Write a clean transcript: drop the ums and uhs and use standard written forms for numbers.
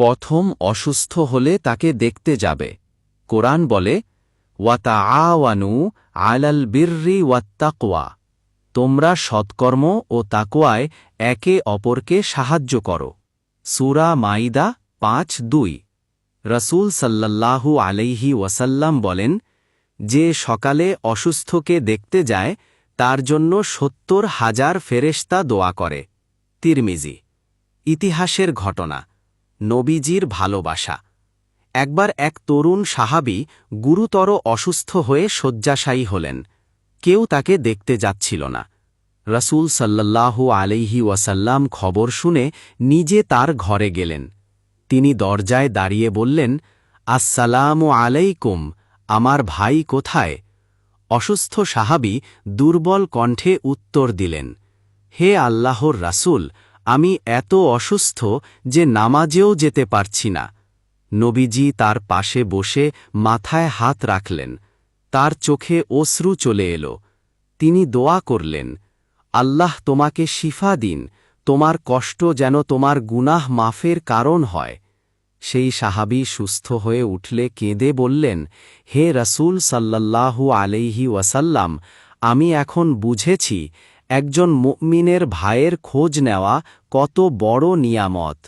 প্রথম অসুস্থ হলে তাকে দেখতে যাবে। কোরআন বলে, ওয়াতাআওয়ানু আলাল বিররি ওয়াত্তাকওয়া, তোমরা সৎকর্ম ও তাকওয়ায় একে অপরকে সাহায্য করো। সূরা মাইদা ৫:২। রাসূল সাল্লাল্লাহু আলাইহি ওয়াসাল্লাম বলেন, যে সকালে অসুস্থকে দেখতে যায় তার জন্য ৭০,০০০ ফেরেশতা দোয়া করে। তিরমিজি। ইতিহাসের ঘটনা, নবীজির ভালোবাসা। একবার এক তরুণ সাহাবী গুরুতর অসুস্থ হয়ে শয্যাশায়ী হলেন। কেউ তাকে দেখতে যাচ্ছিল না। রাসূল সাল্লাল্লাহু আলাইহি ওয়াসাল্লাম খবর শুনে নিজে তার ঘরে গেলেন। তিনি দরজায় দাঁড়িয়ে বললেন, আসসালামু আলাইকুম, আমার ভাই কোথায়? অসুস্থ সাহাবী দুর্বল কণ্ঠে উত্তর দিলেন, হে আল্লাহর রাসূল, আমি এত অসুস্থ যে নামাজেও যেতে পারছি না। নবীজি তার পাশে বসে মাথায় হাত রাখলেন। তার চোখে অশ্রু চলে এলো। তিনি দোয়া করলেন, আল্লাহ তোমাকে শিফা দিন, তোমার কষ্ট যেন তোমার গুনাহ মাফের কারণ হয়। সেই সাহাবী সুস্থ হয়ে উঠলে কেঁদে বললেন, হে রাসূল সাল্লাল্লাহু আলাইহি ওয়াসাল্লাম, আমি এখন বুঝেছি একজন মুমিনের ভাইয়ের খোঁজ নেওয়া কত বড় নিয়ামত।